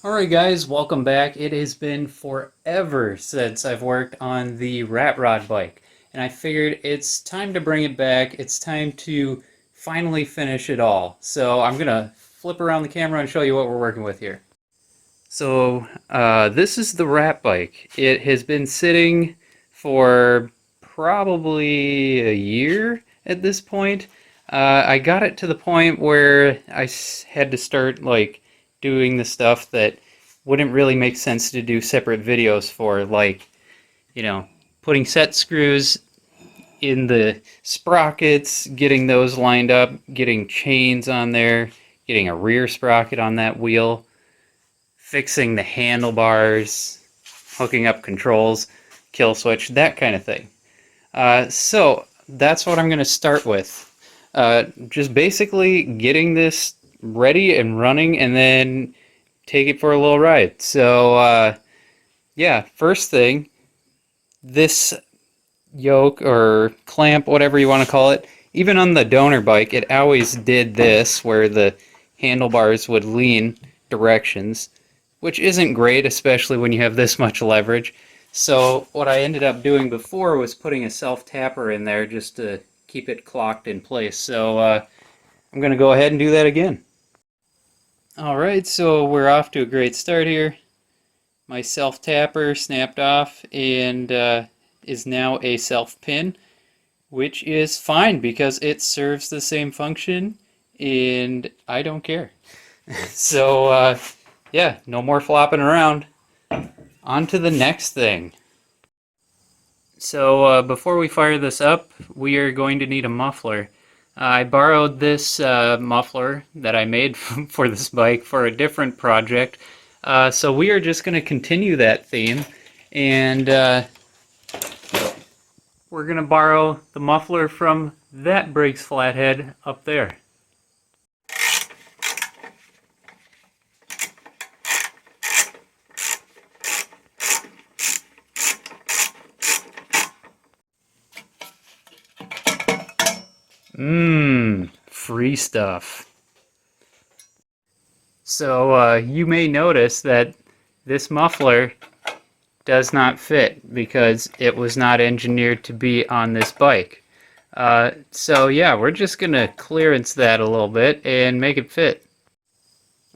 Alright guys, welcome back. It has been forever since I've worked on the Rat Rod bike, and I figured it's time to bring it back. It's time to finally finish it all. So I'm gonna flip around the camera and show you what we're working with here. So this is the Rat bike. It has been sitting for probably a year at this point. I got it to the point where I had to start doing the stuff that wouldn't really make sense to do separate videos for, like, putting set screws in the sprockets, getting those lined up, getting chains on there, getting a rear sprocket on that wheel, fixing the handlebars, hooking up controls, kill switch, that kind of thing. So that's what I'm going to start with. Just basically getting this ready and running, and then take it for a little ride. So yeah, first thing, this yoke or clamp, whatever you want to call it, even on the donor bike, it always did this where the handlebars would lean directions, which isn't great, especially when you have this much leverage. So what I ended up doing before was putting a self-tapper in there just to keep it clocked in place. So I'm going to go ahead and do that again. Alright, so we're off to a great start here. My self-tapper snapped off and is now a self-pin, which is fine because it serves the same function and I don't care. So yeah, no more flopping around. On to the next thing. So before we fire this up, we are going to need a muffler. I borrowed this muffler that I made for this bike for a different project. So we are just going to continue that theme, and we're going to borrow the muffler from that Briggs flathead up there. Free stuff. So you may notice that this muffler does not fit because it was not engineered to be on this bike. So yeah, we're just gonna clearance that a little bit and make it fit.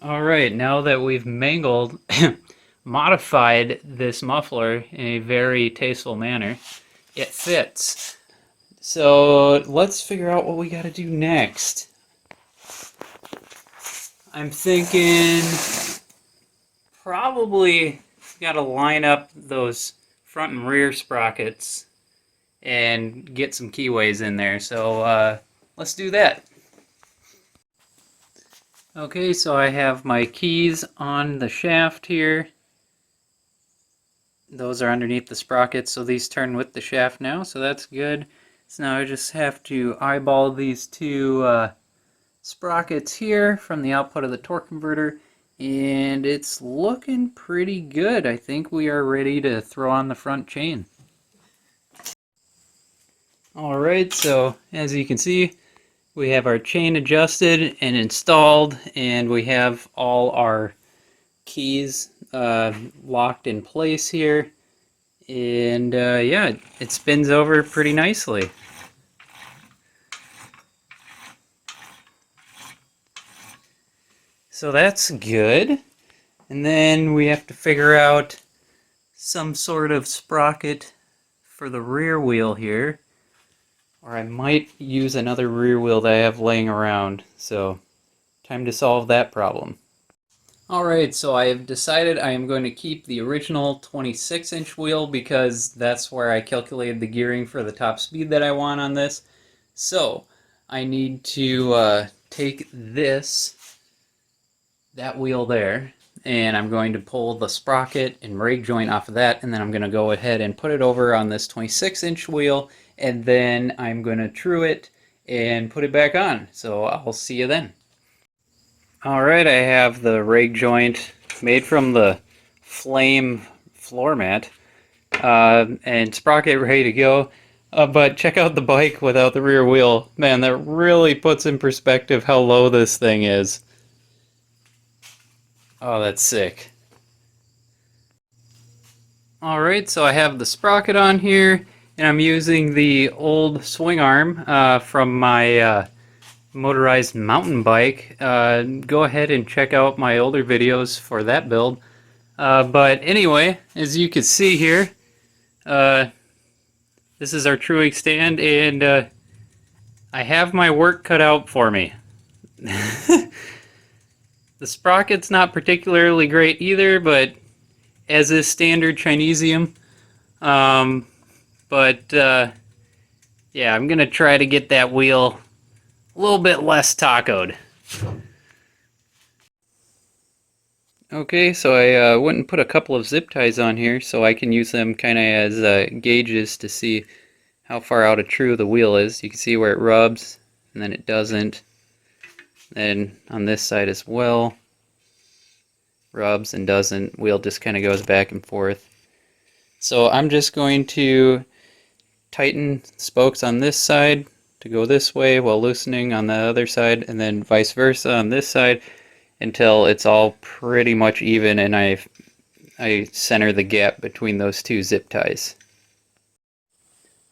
Alright, now that we've mangled, modified this muffler in a very tasteful manner, it fits. So let's figure out what we gotta do next. I'm thinking probably gotta line up those front and rear sprockets and get some keyways in there. So let's do that. Okay, so I have my keys on the shaft here. Those are underneath the sprockets, so these turn with the shaft now, so that's good. So now I just have to eyeball these two sprockets here from the output of the torque converter, and it's looking pretty good. I think we are ready to throw on the front chain. Alright, so as you can see, we have our chain adjusted and installed, and we have all our keys locked in place here. And yeah, it spins over pretty nicely. So that's good. And then we have to figure out some sort of sprocket for the rear wheel here. Or I might use another rear wheel that I have laying around. So time to solve that problem. Alright, so I have decided I am going to keep the original 26-inch wheel because that's where I calculated the gearing for the top speed that I want on this. So I need to take that wheel there, and I'm going to pull the sprocket and rake joint off of that, and then I'm going to go ahead and put it over on this 26-inch wheel, and then I'm going to true it and put it back on. So I'll see you then. Alright, I have the rake joint made from the Flame floor mat and sprocket ready to go. But check out the bike without the rear wheel. Man, that really puts in perspective how low this thing is. Oh, that's sick. Alright, so I have the sprocket on here, and I'm using the old swing arm from my motorized mountain bike. Go ahead and check out my older videos for that build. But anyway, as you can see here, uh, this is our Truig stand, and I have my work cut out for me. The sprocket's not particularly great either, but as is standard Chinesium. But yeah, I'm gonna try to get that wheel a little bit less tacoed. Okay, so I went and put a couple of zip ties on here so I can use them kind of as gauges to see how far out of true the wheel is. You can see where it rubs and then it doesn't. Then on this side as well, rubs and doesn't. Wheel just kind of goes back and forth. So I'm just going to tighten spokes on this side to go this way while loosening on the other side, and then vice versa on this side until it's all pretty much even and I center the gap between those two zip ties.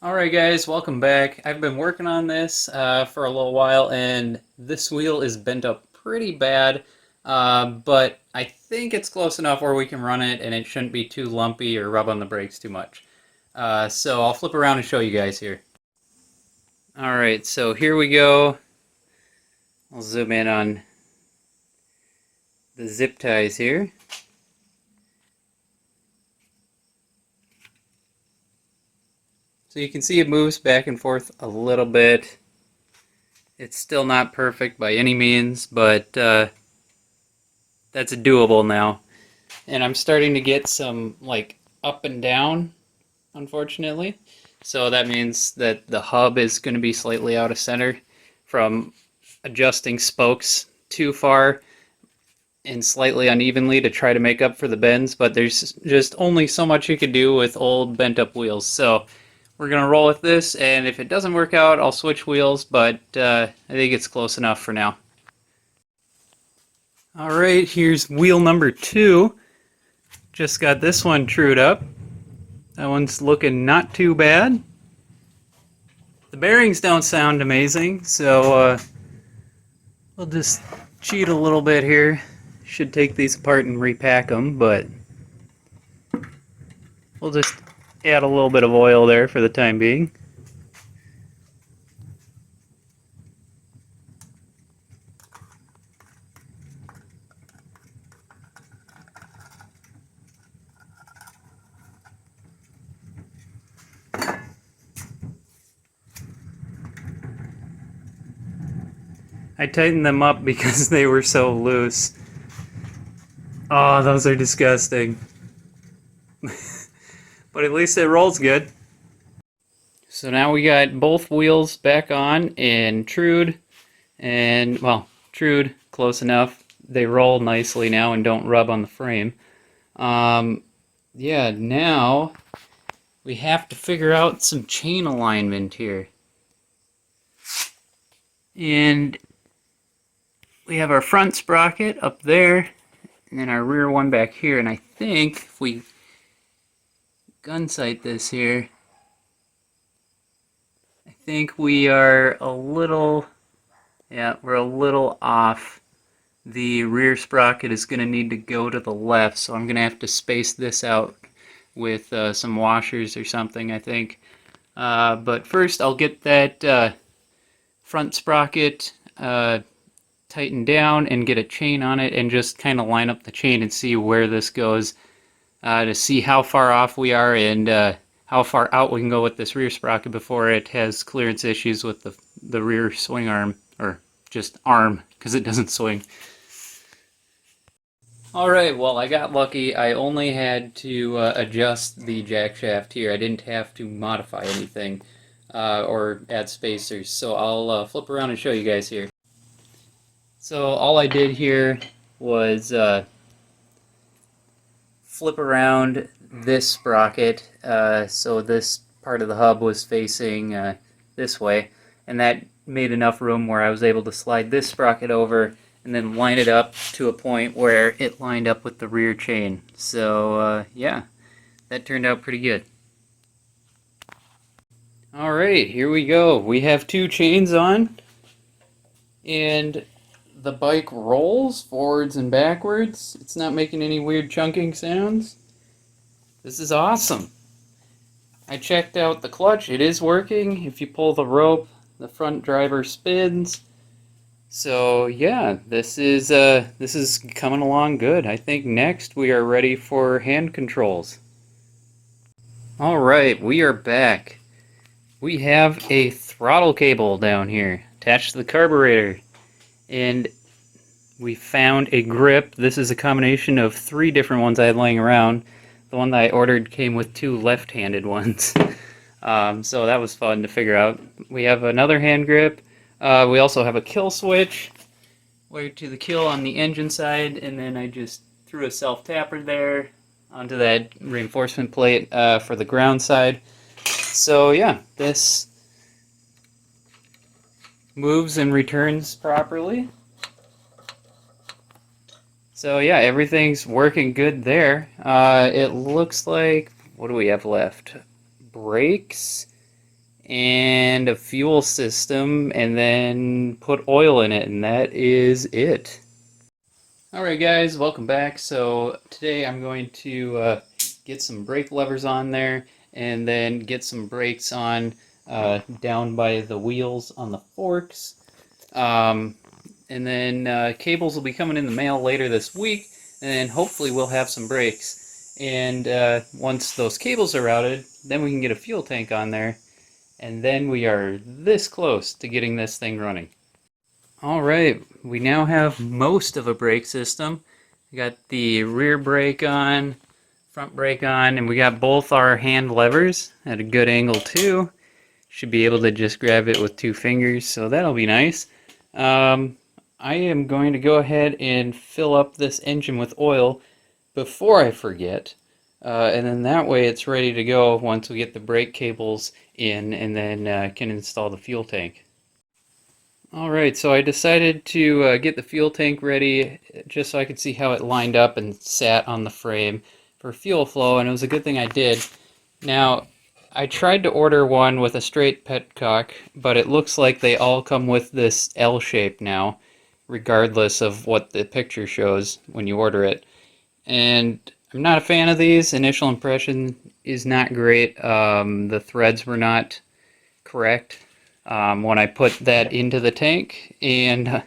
Alright guys, welcome back. I've been working on this for a little while, and this wheel is bent up pretty bad, but I think it's close enough where we can run it and it shouldn't be too lumpy or rub on the brakes too much. So I'll flip around and show you guys here. Alright, so here we go. I'll zoom in on the zip ties here. So you can see it moves back and forth a little bit. It's still not perfect by any means, but that's doable now. And I'm starting to get some like up and down, unfortunately. So that means that the hub is going to be slightly out of center from adjusting spokes too far and slightly unevenly to try to make up for the bends, but there's just only so much you can do with old bent up wheels. So we're going to roll with this, and if it doesn't work out, I'll switch wheels, but I think it's close enough for now. Alright, here's wheel number 2. Just got this one trued up. That one's looking not too bad. The bearings don't sound amazing, so we'll just cheat a little bit here. Should take these apart and repack them, but we'll just add a little bit of oil there for the time being. I tightened them up because they were so loose. Oh, those are disgusting. But at least it rolls good. So now we got both wheels back on and trued. And, well, trued close enough. They roll nicely now and don't rub on the frame. Yeah, now we have to figure out some chain alignment here. And we have our front sprocket up there, and then our rear one back here. And I think if we gun sight this here, I think we are a little, yeah, we're a little off. The rear sprocket is going to need to go to the left, so I'm going to have to space this out with some washers or something, I think. But first I'll get that front sprocket tighten down and get a chain on it and just kind of line up the chain and see where this goes to see how far off we are and how far out we can go with this rear sprocket before it has clearance issues with the rear swing arm, or just arm, because it doesn't swing. Alright, well, I got lucky. I only had to adjust the jack shaft here. I didn't have to modify anything or add spacers, so I'll flip around and show you guys here. So all I did here was flip around this sprocket so this part of the hub was facing this way, and that made enough room where I was able to slide this sprocket over and then line it up to a point where it lined up with the rear chain. So yeah, that turned out pretty good. Alright, here we go. We have two chains on, and the bike rolls forwards and backwards. It's not making any weird chunking sounds. This is awesome. I checked out the clutch. It is working. If you pull the rope, the front driver spins. So yeah, this is coming along good. I think next we are ready for hand controls. Alright, we are back. We have a throttle cable down here attached to the carburetor, and we found a grip. This is a combination of 3 different ones I had laying around. The one that I ordered came with 2 left-handed ones. So that was fun to figure out. We have another hand grip. We also have a kill switch wired to the kill on the engine side, and then I just threw a self-tapper there onto that reinforcement plate for the ground side. So yeah, this moves and returns properly. So yeah, everything's working good there. It looks like, what do we have left? Brakes and a fuel system, and then put oil in it, and that is it. Alright guys, welcome back. So today I'm going to get some brake levers on there, and then get some brakes on down by the wheels on the forks. And then cables will be coming in the mail later this week, and then hopefully we'll have some brakes. And once those cables are routed, then we can get a fuel tank on there, and then we are this close to getting this thing running. Alright, we now have most of a brake system. We got the rear brake on, front brake on, and we got both our hand levers at a good angle too. Should be able to just grab it with 2 fingers, so that'll be nice. I am going to go ahead and fill up this engine with oil before I forget, and then that way it's ready to go once we get the brake cables in, and then can install the fuel tank. Alright, so I decided to get the fuel tank ready just so I could see how it lined up and sat on the frame for fuel flow, and it was a good thing I did. Now, I tried to order one with a straight petcock, but it looks like they all come with this L shape now, regardless of what the picture shows when you order it. And I'm not a fan of these. Initial impression is not great. The threads were not correct when I put that into the tank, and I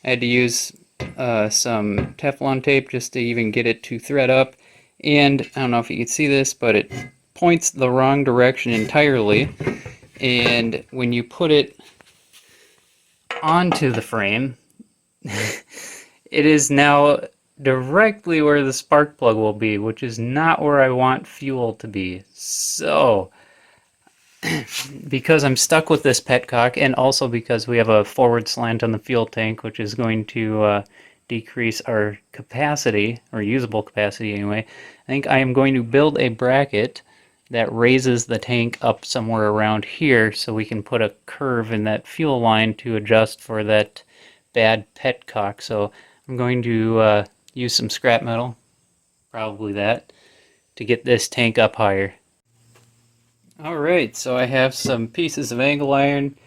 had to use some Teflon tape just to even get it to thread up. And I don't know if you can see this, but it points the wrong direction entirely, and when you put it onto the frame, it is now directly where the spark plug will be, which is not where I want fuel to be. So because I'm stuck with this petcock, and also because we have a forward slant on the fuel tank, which is going to decrease our capacity, or usable capacity anyway, I think I am going to build a bracket that raises the tank up somewhere around here so we can put a curve in that fuel line to adjust for that bad petcock. So I'm going to use some scrap metal, probably that, to get this tank up higher. Alright, so I have some pieces of angle iron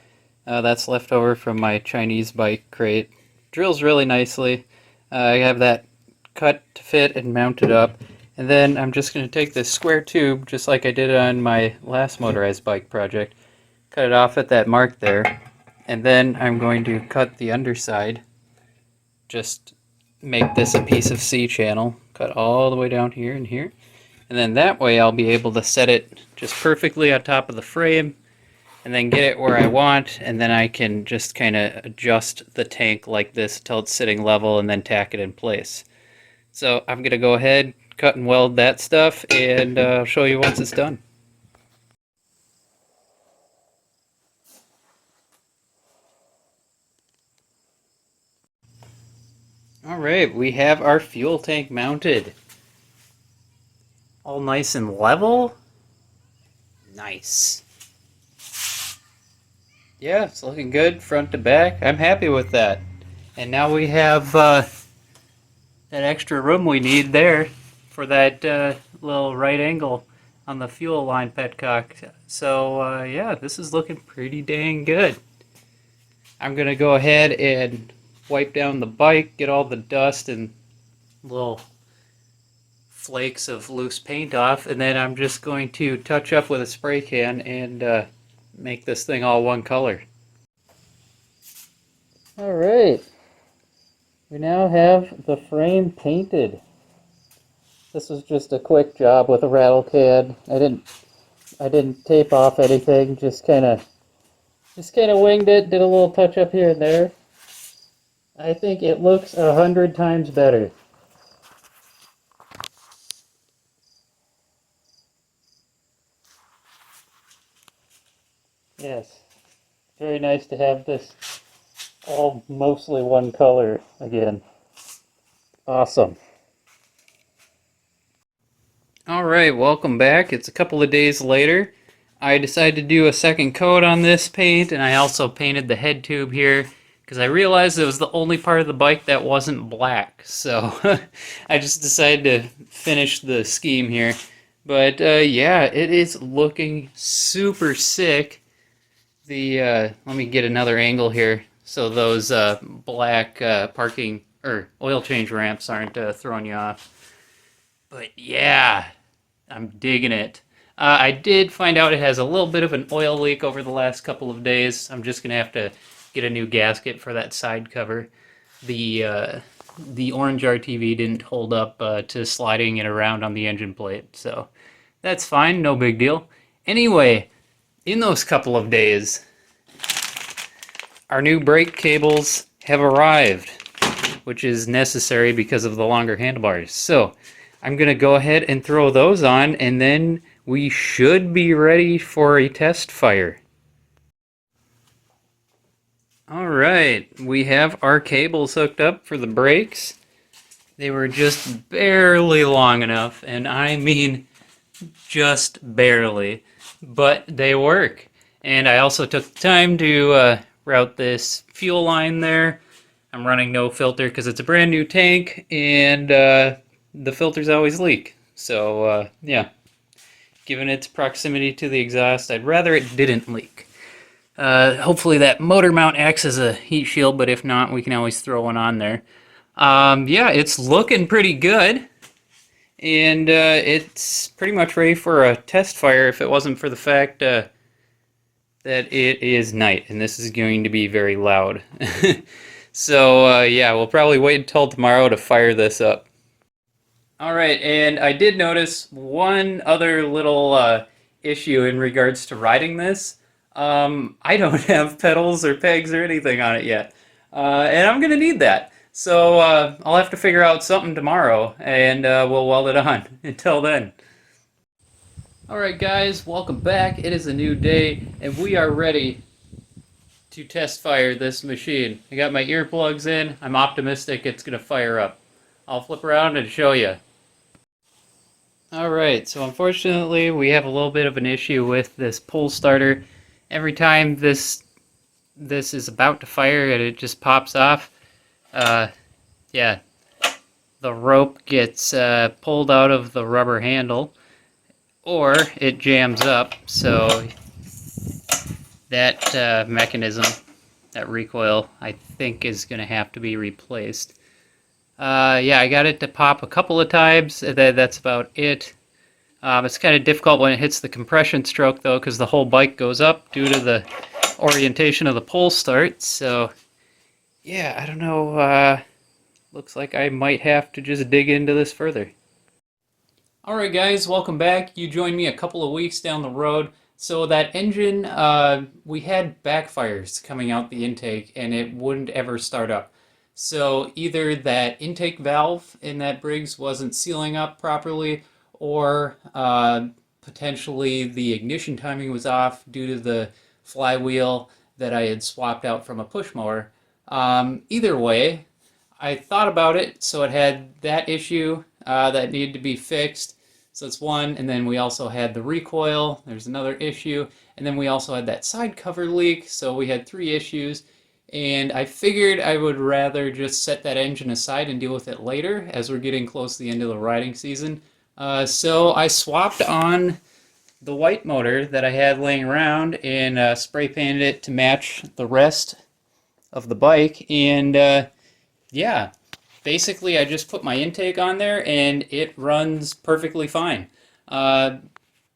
that's left over from my Chinese bike crate. Drills really nicely. I have that cut to fit and mounted up. And then I'm just going to take this square tube, just like I did on my last motorized bike project, cut it off at that mark there, and then I'm going to cut the underside, just make this a piece of C-channel, cut all the way down here and here, and then that way I'll be able to set it just perfectly on top of the frame, and then get it where I want, and then I can just kind of adjust the tank like this until it's sitting level, and then tack it in place. So I'm going to go ahead, cut and weld that stuff, and I'll show you once it's done. Alright, we have our fuel tank mounted. All nice and level. Nice. Yeah, it's looking good front to back. I'm happy with that. And now we have that extra room we need there for that little right angle on the fuel line petcock. So yeah, this is looking pretty dang good. I'm gonna go ahead and wipe down the bike, get all the dust and little flakes of loose paint off, and then I'm just going to touch up with a spray can and make this thing all one color. Alright, we now have the frame painted. This was just a quick job with a rattle can. I didn't tape off anything, just kinda winged it, did a little touch up here and there. I think it looks 100 times better. Yes, very nice to have this all mostly one color again. Awesome. Alright, welcome back. It's a couple of days later. I decided to do a second coat on this paint, and I also painted the head tube here because I realized it was the only part of the bike that wasn't black. So I just decided to finish the scheme here. But yeah, it is looking super sick. Let me get another angle here so those black parking or oil change ramps aren't throwing you off. But yeah, I'm digging it. I did find out it has a little bit of an oil leak over the last couple of days. I'm just gonna have to get a new gasket for that side cover. The orange RTV didn't hold up to sliding it around on the engine plate, so that's fine, no big deal. Anyway, in those couple of days, our new brake cables have arrived, which is necessary because of the longer handlebars. So I'm going to go ahead and throw those on, and then we should be ready for a test fire. Alright, we have our cables hooked up for the brakes. They were just barely long enough, and I mean just barely, but they work. And I also took the time to route this fuel line there. I'm running no filter because it's a brand new tank, and the filters always leak. So yeah, given its proximity to the exhaust, I'd rather it didn't leak. Hopefully that motor mount acts as a heat shield, but if not, we can always throw one on there. Yeah, it's looking pretty good. And it's pretty much ready for a test fire if it wasn't for the fact that it is night, and this is going to be very loud. So yeah, we'll probably wait until tomorrow to fire this up. Alright, and I did notice one other little issue in regards to riding this. I don't have pedals or pegs or anything on it yet, and I'm going to need that. So I'll have to figure out something tomorrow, and we'll weld it on. Until then. Alright guys, welcome back. It is a new day, and we are ready to test fire this machine. I got my earplugs in. I'm optimistic it's going to fire up. I'll flip around and show you. Alright, so unfortunately we have a little bit of an issue with this pull starter. Every time this is about to fire and it just pops off. Yeah, the rope gets pulled out of the rubber handle, or it jams up, so that mechanism, that recoil, I think is going to have to be replaced. Yeah, I got it to pop a couple of times, that's about it. It's kind of difficult when it hits the compression stroke, though, because the whole bike goes up due to the orientation of the pull start, so yeah, I don't know, looks like I might have to just dig into this further. Alright guys, welcome back. You joined me a couple of weeks down the road. So that engine, we had backfires coming out the intake and it wouldn't ever start up. So either that intake valve in that Briggs wasn't sealing up properly, or potentially the ignition timing was off due to the flywheel that I had swapped out from a push mower. Either way, I thought about it, so it had that issue that needed to be fixed. So it's one, and then we also had the recoil, there's another issue, and then we also had that side cover leak, so we had 3 issues. And I figured I would rather just set that engine aside and deal with it later as we're getting close to the end of the riding season. So I swapped on the white motor that I had laying around and spray painted it to match the rest of the bike. And yeah, basically I just put my intake on there and it runs perfectly fine.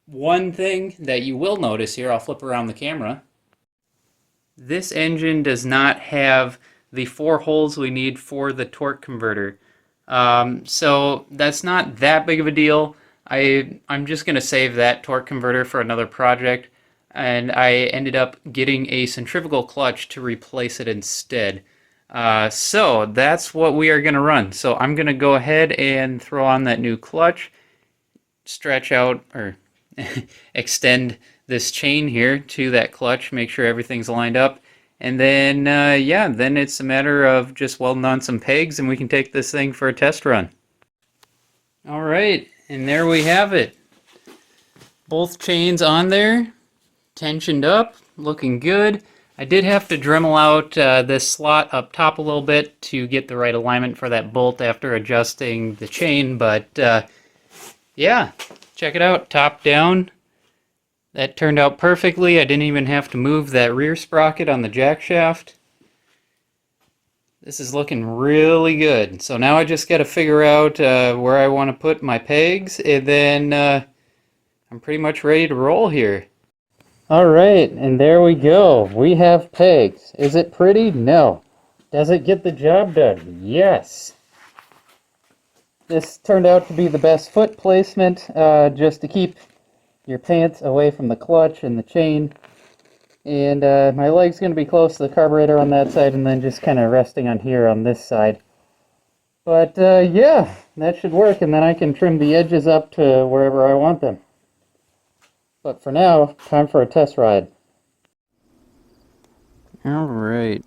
One thing that you will notice here, I'll flip around the camera. This engine does not have the 4 holes we need for the torque converter. So that's not that big of a deal. I'm just going to save that torque converter for another project, and I ended up getting a centrifugal clutch to replace it instead. So that's what we are going to run. So I'm going to go ahead and throw on that new clutch, stretch out or extend this chain here to that clutch, make sure everything's lined up, and then yeah, then it's a matter of just welding on some pegs and we can take this thing for a test run. All right, and there we have it. Both chains on there, tensioned up, looking good. I did have to Dremel out this slot up top a little bit to get the right alignment for that bolt after adjusting the chain, but yeah, check it out, top down. That turned out perfectly. I didn't even have to move that rear sprocket on the jack shaft. This is looking really good. So now I just got to figure out where I want to put my pegs, and then I'm pretty much ready to roll here. Alright, and there we go. We have pegs. Is it pretty? No. Does it get the job done? Yes. This turned out to be the best foot placement, just to keep your pants away from the clutch and the chain. And my leg's going to be close to the carburetor on that side, and then just kind of resting on here on this side. But yeah, that should work, and then I can trim the edges up to wherever I want them. But for now, time for a test ride. Alright.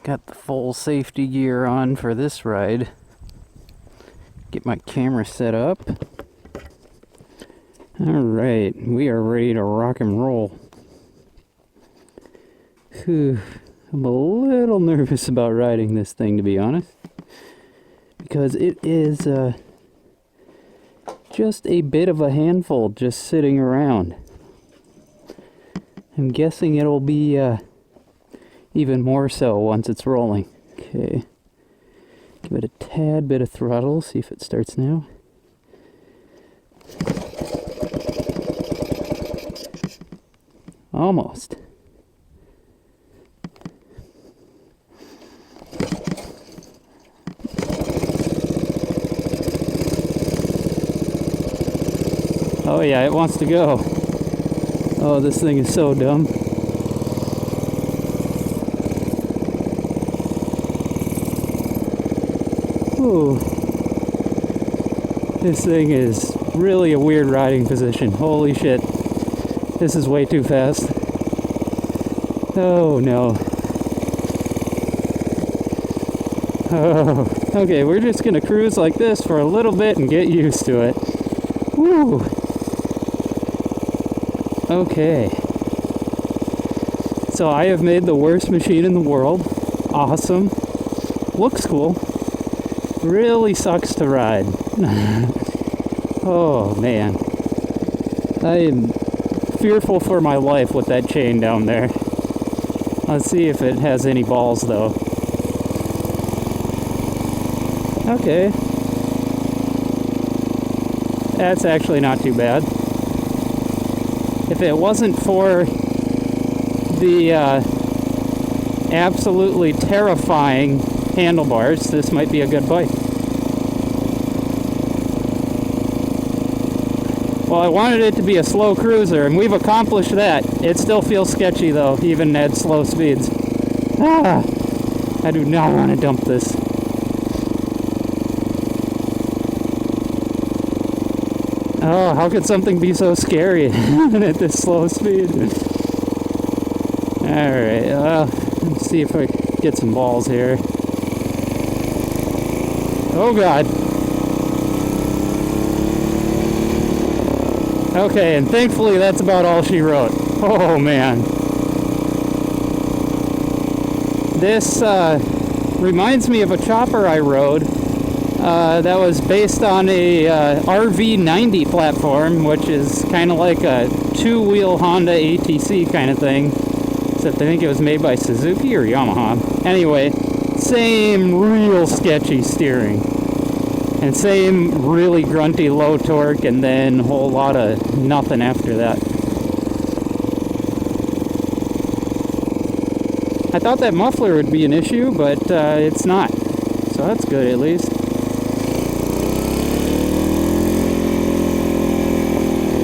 Got the full safety gear on for this ride. Get my camera set up. Alright, we are ready to rock and roll. Whew, I'm a little nervous about riding this thing, to be honest. Because it is just a bit of a handful just sitting around. I'm guessing it'll be even more so once it's rolling. Okay, give it a tad bit of throttle, see if it starts now. Almost. Oh yeah, it wants to go. Oh, this thing is so dumb. Ooh. This thing is really a weird riding position. Holy shit. This is way too fast. Oh no. Oh, okay, we're just gonna cruise like this for a little bit and get used to it. Woo! Okay. So I have made the worst machine in the world. Awesome. Looks cool. Really sucks to ride. Oh man. I am fearful for my life with that chain down there. Let's see if it has any balls though. Okay. That's actually not too bad. If it wasn't for the absolutely terrifying handlebars, this might be a good bike. Well, I wanted it to be a slow cruiser, and we've accomplished that. It still feels sketchy, though, even at slow speeds. Ah, I do not want to dump this. Oh, how could something be so scary at this slow speed? Alright, let's see if I can get some balls here. Oh god. Okay, and thankfully that's about all she wrote. Oh man. This reminds me of a chopper I rode That was based on a RV90 platform, which is kind of like a two-wheel Honda ATC kind of thing. Except I think it was made by Suzuki or Yamaha. Anyway, same real sketchy steering. And same really grunty low torque, and then a whole lot of nothing after that. I thought that muffler would be an issue, but it's not. So that's good at least.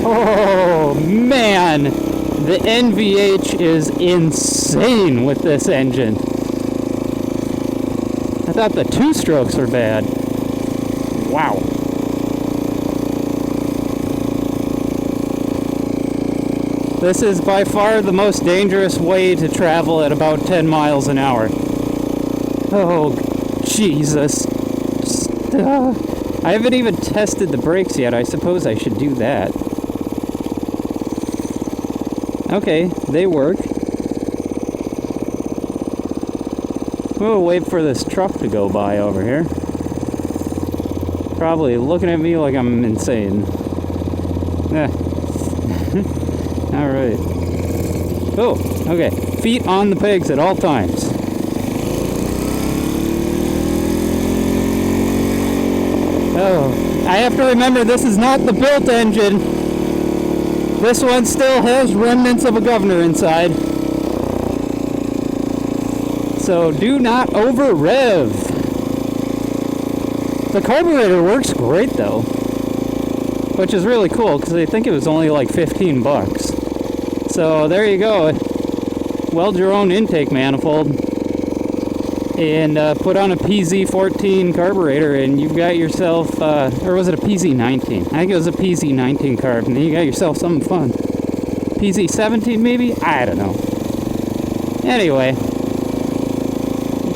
Oh man, the NVH is insane with this engine. I thought the two-strokes were bad. Wow. This is by far the most dangerous way to travel at about 10 miles an hour. Oh, Jesus. I haven't even tested the brakes yet. I suppose I should do that. Okay, they work. We'll wait for this truck to go by over here. Probably looking at me like I'm insane. Alright. Oh, okay. Feet on the pegs at all times. Oh, I have to remember this is not the built engine. This one still has remnants of a governor inside. So do not over rev. The carburetor works great though, which is really cool because I think it was only like 15 bucks. So there you go. Weld your own intake manifold and put on a PZ14 carburetor and you've got yourself, or was it a PZ19? I think it was a PZ19 carb, and then you got yourself something fun. PZ17 maybe? I don't know. Anyway,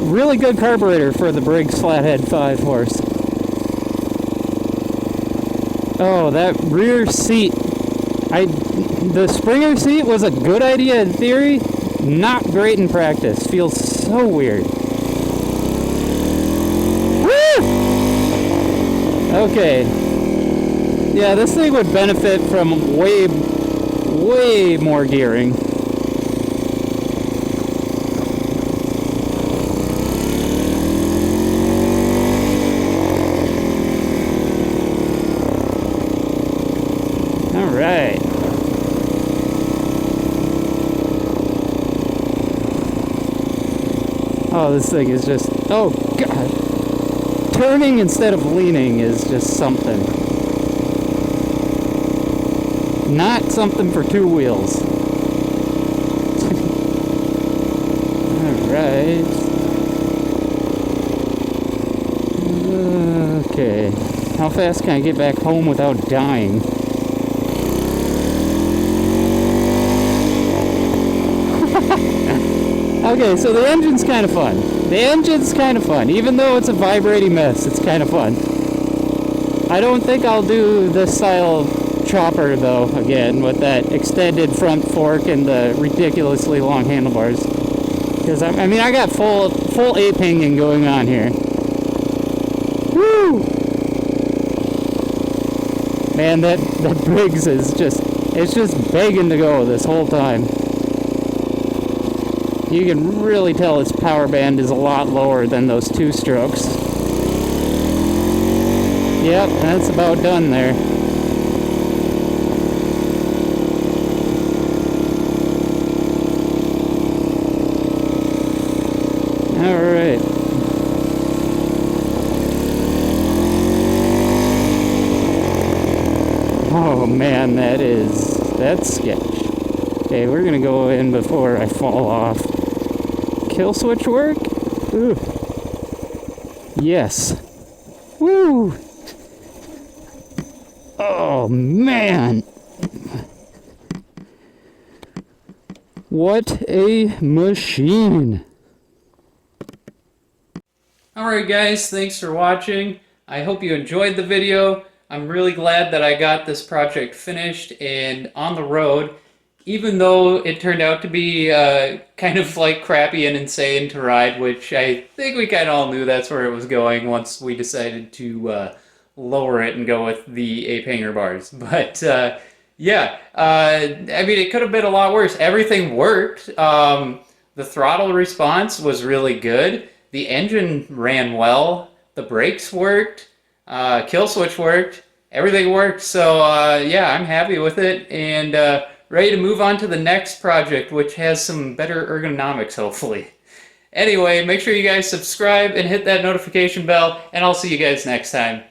really good carburetor for the Briggs Flathead 5 horse. Oh, that rear seat. The Springer seat was a good idea in theory, not great in practice. Feels so weird. Woo! Okay. Yeah, this thing would benefit from way more gearing. Alright. Oh, this thing is just... Oh, God. Turning instead of leaning is just something. Not something for two wheels. Alright. Okay. How fast can I get back home without dying? Okay, so the engine's kind of fun. The engine's kind of fun. Even though it's a vibrating mess, it's kind of fun. I don't think I'll do this style of chopper, though, again, with that extended front fork and the ridiculously long handlebars. Because, I mean, I got full ape hanging going on here. Woo! Man, that Briggs is just, it's just begging to go this whole time. You can really tell its power band is a lot lower than those two strokes. Yep, that's about done there. Alright. Oh man, that's sketch. Okay, we're gonna go in before I fall off. Kill switch work? Ooh. Yes. Woo! Oh man! What a machine! Alright guys, thanks for watching. I hope you enjoyed the video. I'm really glad that I got this project finished and on the road. even though it turned out to be kind of like crappy and insane to ride, which I think we kind of all knew that's where it was going once we decided to lower it and go with the ape hanger bars. But yeah, I mean, it could have been a lot worse. Everything worked. The throttle response was really good. The engine ran well. The brakes worked. Kill switch worked. Everything worked. So yeah, I'm happy with it and ready to move on to the next project, which has some better ergonomics, hopefully. Anyway, make sure you guys subscribe and hit that notification bell, and I'll see you guys next time.